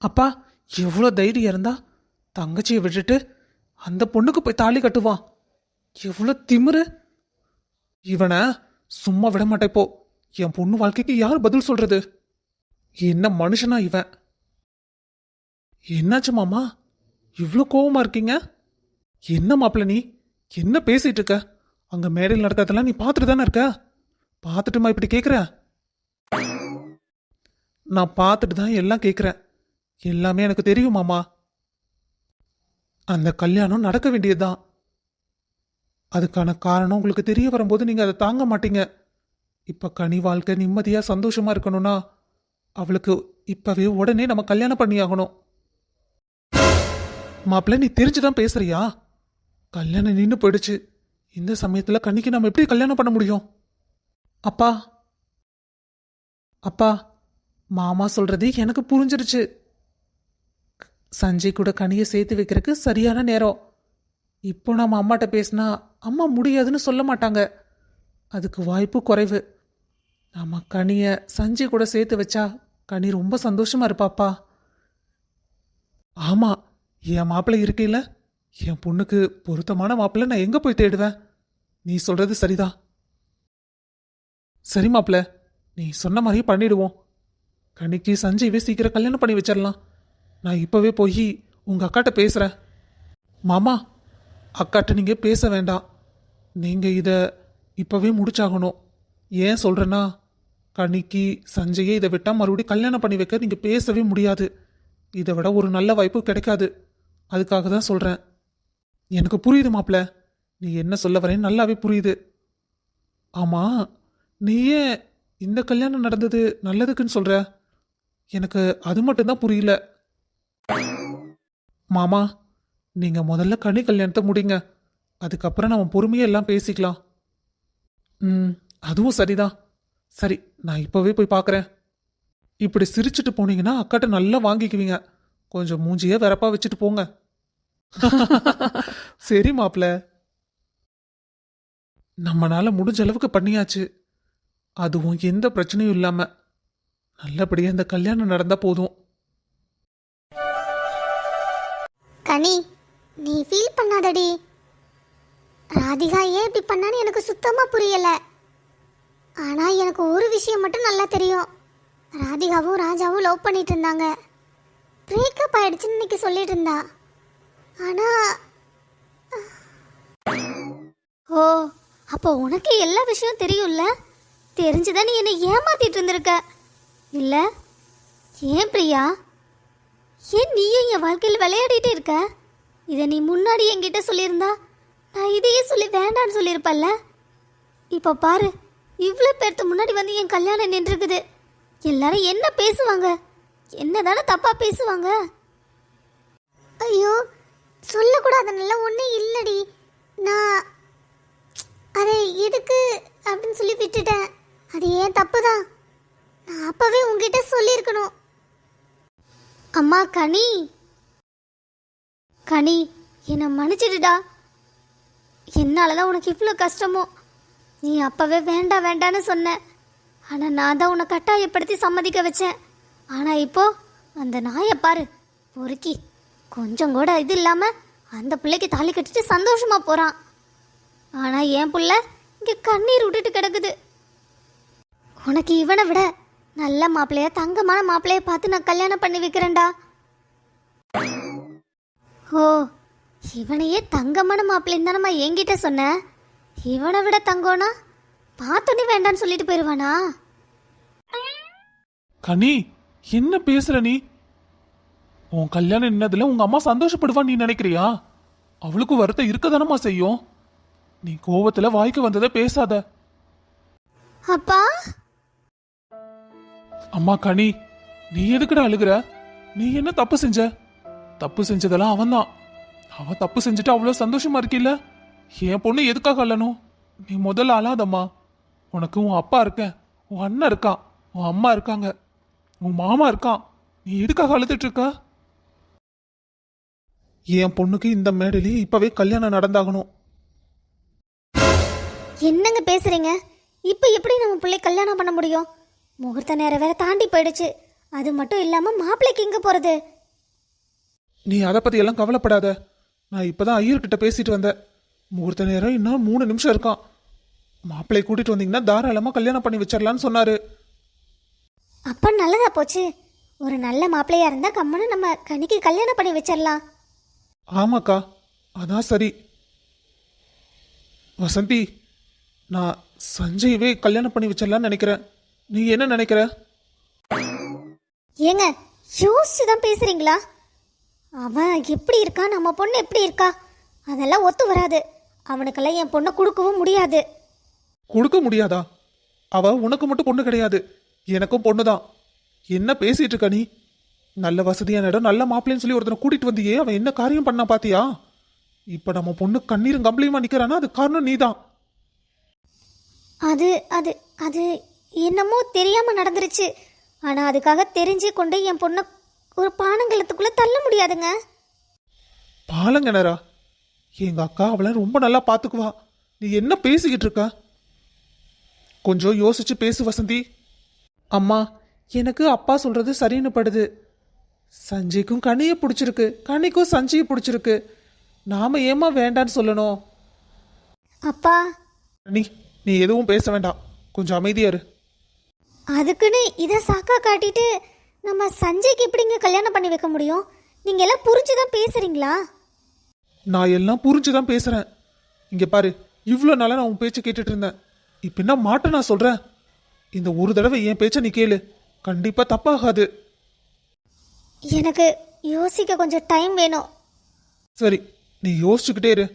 அப்பா, எவ்வளோ தைரியம் இருந்தா தங்கச்சியை விட்டுட்டு அந்த பொண்ணுக்கு போய் தாலி கட்டுவான்? எவ்வளோ திமிரு! இவனை சும்மா விட மாட்டேன். இப்போ என் பொண்ணு வாழ்க்கைக்கு யார் பதில் சொல்றது? என்ன மனுஷனா இவன்? என்னாச்சு மாமா, இவ்வளோ கோவமா இருக்கீங்க? என்ன மாப்பிள்ள நீ என்ன பேசிட்டு இருக்க? அங்க மேடையில் நடக்கிறதெல்லாம் நீ பார்த்துட்டு தானே இருக்க? பார்த்துட்டுமா இப்படி கேட்குற? நான் பார்த்துட்டு தான் எல்லாம் கேட்குறேன். எல்லாமே எனக்கு தெரியும் மாமா. அந்த கல்யாணம் நடக்க வேண்டியதுதான். அதுக்கான காரணம் உங்களுக்கு தெரிய வரும்போது நீங்க அதை தாங்க மாட்டீங்க. இப்ப கனி வாழ்க்கை நிம்மதியா சந்தோஷமா இருக்கணும்னா அவளுக்கு இப்பவே உடனே நம்ம கல்யாணம் பண்ணியாகணும். மாப்பிள்ள நீ தெரிஞ்சுதான் பேசுறியா? கல்யாணம் நின்று போயிடுச்சு. இந்த சமயத்துல கனிக்கு நம்ம எப்படி கல்யாணம் பண்ண முடியும்? அப்பா, அப்பா, மாமா சொல்றது எனக்கு புரிஞ்சிருச்சு. சஞ்சய் கூட கனியை சேர்த்து வைக்கிறதுக்கு சரியான நேரம். இப்போ நம்ம அம்மாட்ட பேசினா அம்மா முடியாதுன்னு சொல்ல மாட்டாங்க. அதுக்கு வாய்ப்பு குறைவு. நம்ம கனியை சஞ்சய் கூட சேர்த்து வச்சா கனி ரொம்ப சந்தோஷமா இருப்பாப்பா. ஆமா, என் மாப்பிள்ளை இருக்கையில என் பொண்ணுக்கு பொருத்தமான மாப்பிள்ளை நான் எங்க போய் தேடுவேன்? நீ சொல்றது சரிதான். சரி மாப்பிள்ள, நீ சொன்ன மாதிரியே பண்ணிடுவோம். கனிக்கு சஞ்சய்வே சீக்கிரம் கல்யாணம் பண்ணி வச்சிடலாம். நான் இப்பவே போய் உங்க அக்காட்ட பேசுறேன். மாமா, அக்காட்ட நீங்க பேச வேண்டாம். நீங்க இத இப்பவே முடிச்சாகணும். ஏன் சொல்றேன்னா, கனிக்கு சஞ்சயே இதை விட்டா மறுபடியும் கல்யாணம் பண்ணி வைக்க நீங்க பேசவே முடியாது. இதை விட ஒரு நல்ல வாய்ப்பு கிடைக்காது. அதுக்காக தான் சொல்றேன். எனக்கு புரியுது மாப்பிள்ள, நீ என்ன சொல்ல வரேன்னு நல்லாவே புரியுது. ஆமா, நீ ஏன் இந்த கல்யாணம் நடந்தது நல்லதுக்குன்னு சொல்ற? எனக்கு அது மட்டும்தான் புரியல. மாமா, நீங்க முதல்ல கனி கல்யாணத்தை முடிங்க. அதுக்கப்புறம் நம்ம பொறுமையா எல்லாம் பேசிக்கலாம். அதுவும் சரிதான். சரி, நான் இப்பவே போய் பார்க்கறேன். இப்படி சிரிச்சுட்டு போனீங்கன்னா அக்காட்ட நல்லா வாங்கிக்குவீங்க. கொஞ்சம் மூஞ்சிய வெறப்பா வச்சுட்டு போங்க. சரி மாப்பிள்ள, நம்மனால முடிஞ்ச அளவுக்கு பண்ணியாச்சு. அதுவும் எந்த பிரச்சனையும் இல்லாம நல்லபடியா இந்த கல்யாணம் நடந்தா போதும். கனி, நீ ஃபீல் பண்ணாதடி. ராதிகா ஏன் இப்படி பண்ணான்னு எனக்கு சுத்தமா புரியல. ஆனா எனக்கு ஒரு விஷயம் மட்டும் நல்லா தெரியும். ராதிகாவும் ராஜாவும் லவ் பண்ணிட்டு இருந்தாங்க. பிரேக்கப் ஆயிடுச்சுன்னு இன்னைக்கு சொல்லிட்டு இருந்தா. ஆனா ஓ, அப்போ உனக்கு எல்லா விஷயம் தெரியும்ல? தெரிஞ்சுதான் நீ என்னை ஏமாத்திட்டு இருந்திருக்க இல்ல? ஏன் பிரியா, ஏன் நீயும் என் வாழ்க்கையில் விளையாடிட்டு இருக்க? இதை நீ முன்னாடி என்கிட்ட சொல்லியிருந்தா நான் இதையே சொல்லி வேண்டான்னு சொல்லியிருப்பல்ல. இப்போ பாரு, இவ்வளோ பேர்த்து முன்னாடி வந்து என் கல்யாணம் நின்றுருக்குது. எல்லாரும் என்ன பேசுவாங்க? என்ன தானே தப்பா பேசுவாங்க? ஐயோ, சொல்லக்கூடாதுனால ஒன்றும் இல்லடி. நான் அதை எதுக்கு அப்படின்னு சொல்லி விட்டுட்டேன். அது ஏன் தப்பு தான். நான் அப்பவே உங்ககிட்ட சொல்லியிருக்கணும். அம்மா கனி, கனி என்னை மன்னிச்சிடுடா. என்னால தான் உனக்கு இவ்வளோ கஷ்டமோ. நீ அப்பவே வேண்டாம் வேண்டான்னு சொன்ன. ஆனால் நான் தான் உன்னை கட்டாயப்படுத்தி சம்மதிக்க வச்சேன். ஆனால் இப்போ அந்த நாயை பாரு, பொறுக்கி கொஞ்சம் கூட இது இல்லாமல் அந்த பிள்ளைக்கு தாலி கட்டிட்டு சந்தோஷமா போகிறான். ஆனால் என் பிள்ளை இங்கே கண்ணீர் விட்டுட்டு கிடக்குது. உனக்கு இவனை விட நல்ல மாப்பிள்ளைய, தங்கமான மாப்பிள்ளைய பார்த்து நான் கல்யாணம் பண்ணி வைக்கிறேன்டா. ஓ, இவனையே தங்கமான மாப்பிள்ளைன்னு தானம்மா என்கிட்ட சொன்ன. இவனை விட தங்கோனா பார்த்தோன்னே வேண்டான்னு சொல்லிட்டு போயிடுவானா? கனி, என்ன பேசுற நீ? உன் கல்யாணம் என்னதுல உங்க அம்மா சந்தோஷப்படுவான்னு நீ நினைக்கிறியா? அவளுக்கு வருத்தம் இருக்கதானமா செய்யும். நீ கோவத்துல வாய்க்கு வந்ததை பேசாத. அப்பா, அம்மா கனி, நீ எதுக்குடா அழுகுற? நீ என்ன தப்பு செஞ்ச? தப்பு செஞ்சதெல்லாம் அவன்தான். அவன் தப்பு செஞ்சுட்டு அவ்வளவு சந்தோஷமா இருக்கில்ல? என் பொண்ணு எதுக்காக அழணும்? நீ முதல்ல அழாதம்மா. உனக்கு உன் அப்பா இருக்க, உன் அண்ணன் இருக்கான், உன் அம்மா இருக்காங்க, உன் மாமா இருக்கான். நீ எதுக்காக அழுதுட்டு இருக்க? என் பொண்ணுக்கு இந்த மேடையிலேயே இப்பவே கல்யாணம் நடந்தாகணும். என்னங்க பேசுறீங்க? இப்போ எப்படி நம்ம பிள்ளை கல்யாணம் பண்ண முடியும்? முகூர்த்த நேரம் வேற தாண்டி போயிடுச்சு. அது மட்டும் இல்லாம மாப்பிள்ளைக்கு எங்க போறது? நீ அதை பத்தி எல்லாம் கவலைப்படாத. நான் இப்பதான் ஐயர்கிட்ட பேசிட்டு வந்தேன். முகூர்த்த நேரம் இன்னும் 3 நிமிஷம் இருக்கான். மாப்பிள்ளை கூட்டிட்டு வந்தீங்கன்னா தாராளமா கல்யாணம் பண்ணி வச்சிடலான்னு சொன்னாரு. அப்ப நல்லதா போச்சு. ஒரு நல்ல மாப்பிள்ளையா இருந்தா கம்மனு நம்ம கனிக்கு கல்யாணம் பண்ணி வச்சிடலாம். ஆமாக்கா, அதான் சரி. வசந்தி, நான் சஞ்சய்வே கல்யாணம் பண்ணி வச்சிடலான்னு நினைக்கிறேன். நீ என்ன நினைக்கிற? ஏங்க, யோசிச்சுதான் பேசுறீங்களா? அவன் எப்படி இருக்கா, நம்ம பொண்ணு எப்படி இருக்கா, அதெல்லாம் ஒத்து வராது. அவனுக்கெல்லாம் என் பொண்ணை கொடுக்கவும் முடியாது. கொடுக்க முடியாதா? அவ உனக்கு மட்டும் பொண்ணு கிடையாது, எனக்கும் பொண்ணுதான். என்ன பேசிட்டு இருக்க நீ? நல்ல வசதியான இடம், நல்ல மாப்பிள்ளைன்னு சொல்லி ஒருத்தனை கூட்டிட்டு வந்தியே, அவன் என்ன காரியம் பண்ணா பாத்தியா? இப்ப நம்ம பொண்ணு கண்ணீரும் கம்பளியுமா நிக்கிறானா, அது காரணம் நீதான். அது அது அது என்னமோ தெரியாம நடந்துருச்சு. ஆனா அதுக்காக தெரிஞ்சு கொண்டு என் பொண்ணை ஒரு பானங்கலத்துக்குள்ள தள்ள முடியாதுங்க. பாலங்கிணறா? எங்க அக்கா அவளை ரொம்ப நல்லா பாத்துக்குவா. நீ என்ன பேசிக்கிட்டு இருக்க? கொஞ்சம் யோசிச்சு பேசு வசந்தி. அம்மா, எனக்கு அப்பா சொல்றது சரின்னு படுது. சஞ்சய்க்கும் கனியை பிடிச்சிருக்கு, கனிக்கும் சஞ்சயை பிடிச்சிருக்கு. நாம ஏமா வேண்டான்னு சொல்லணும்? அப்பா, நீ நீ எதுவும் பேச வேண்டாம், கொஞ்சம் அமைதியா இரு. அதுக்குன்னு இதை சாக்கா காட்டிட்டு நம்ம சஞ்சய்க்கு எப்படிங்க கல்யாணம் பண்ணி வைக்க முடியும்? நீங்க எல்லாம் புரிஞ்சுதான் பேசுறீங்களா? நான் எல்லாம் புரிஞ்சுதான் பேசுறேன். இங்க பாரு, இவ்வளோ நாளா நான் உன் பேச்சை கேட்டுட்டு இருந்தேன். இப்ப என்ன மாட்ட நான் சொல்றேன்? இந்த ஒரு தடவை என் பேச்சை நீ கேளு, கண்டிப்பா தப்பாகாது. எனக்கு யோசிக்க கொஞ்சம் டைம் வேணும். சரி, நீ யோசிச்சுக்கிட்டே இரு.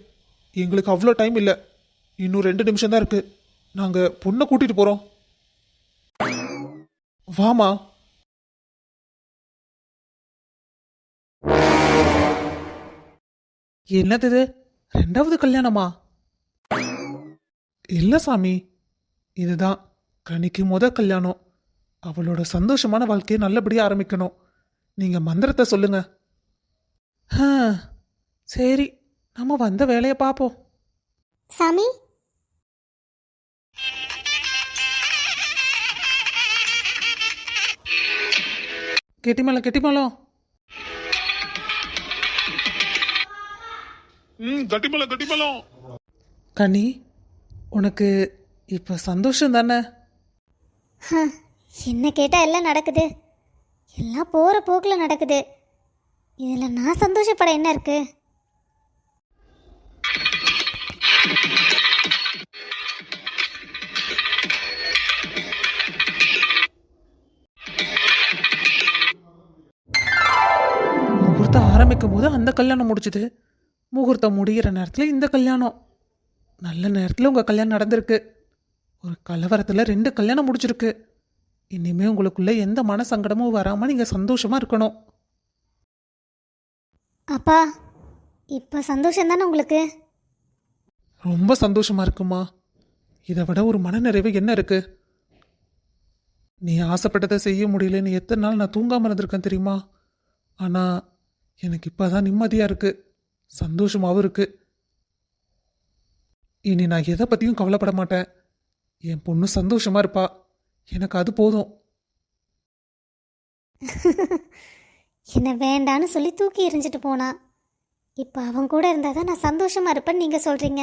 எங்களுக்கு அவ்வளோ டைம் இல்லை, இன்னும் 2 நிமிஷம் தான் இருக்கு. நாங்க பொண்ணை கூட்டிட்டு போறோம். வாமா. என்னது இது? 2வது கல்யாணமா? இல்ல சாமி, இதுதான் கனிக்கு கல்யாணம். அவளோட சந்தோஷமான வாழ்க்கையை நல்லபடியா ஆரம்பிக்கணும். நீங்க மந்திரத்தை சொல்லுங்க. சரி, நம்ம வந்த வேலையை பார்ப்போம். சாமி, கெட்டிமலம் கெட்டிமலம். கட்டிமலம் கட்டிமலம். கனி, உனக்கு இப்ப சந்தோஷம் தானே? என்ன கேட்டா எல்லாம் நடக்குது, எல்லாம் போற போக்குல நடக்குது. இதுல நான் சந்தோஷப்பட என்ன இருக்கு? முகூர்த்தம் ஆரம்பிக்கும் போது அந்த கல்யாணம் முடிச்சுது, முகூர்த்தம் முடிகிற நேரத்தில் இந்த கல்யாணம். நல்ல நேரத்தில் உங்கள் கல்யாணம் நடந்திருக்கு. ஒரு கலவரத்தில் 2 கல்யாணம் முடிச்சிருக்கு. இனிமே உங்களுக்குள்ள எந்த மன சங்கடமும் வராமல் நீங்கள் சந்தோஷமாக இருக்கணும். அப்பா, இப்போ சந்தோஷம் தானே உங்களுக்கு? ரொம்ப சந்தோஷமா இருக்குமா. இதை விட ஒரு மனநிறைவு என்ன இருக்கு? நீ ஆசைப்பட்டதை செய்ய முடியலன்னு எத்தனை நாள் நான் தூங்காமல் இருந்திருக்கேன் தெரியுமா? ஆனால் எனக்கு இப்போதான் நிம்மதியாக இருக்கு, சந்தோஷமாகவும் இருக்கு. இனி நான் எதை பற்றியும் கவலைப்பட மாட்டேன். என் பொண்ணு சந்தோஷமா இருப்பா, எனக்கு அது போதும். என்ன வேண்டான்னு சொல்லி தூக்கி எறிஞ்சிட்டு போனா. இப்போ அவன் கூட இருந்தால் தான் நான் சந்தோஷமா இருப்பேன்னு நீங்கள் சொல்கிறீங்க.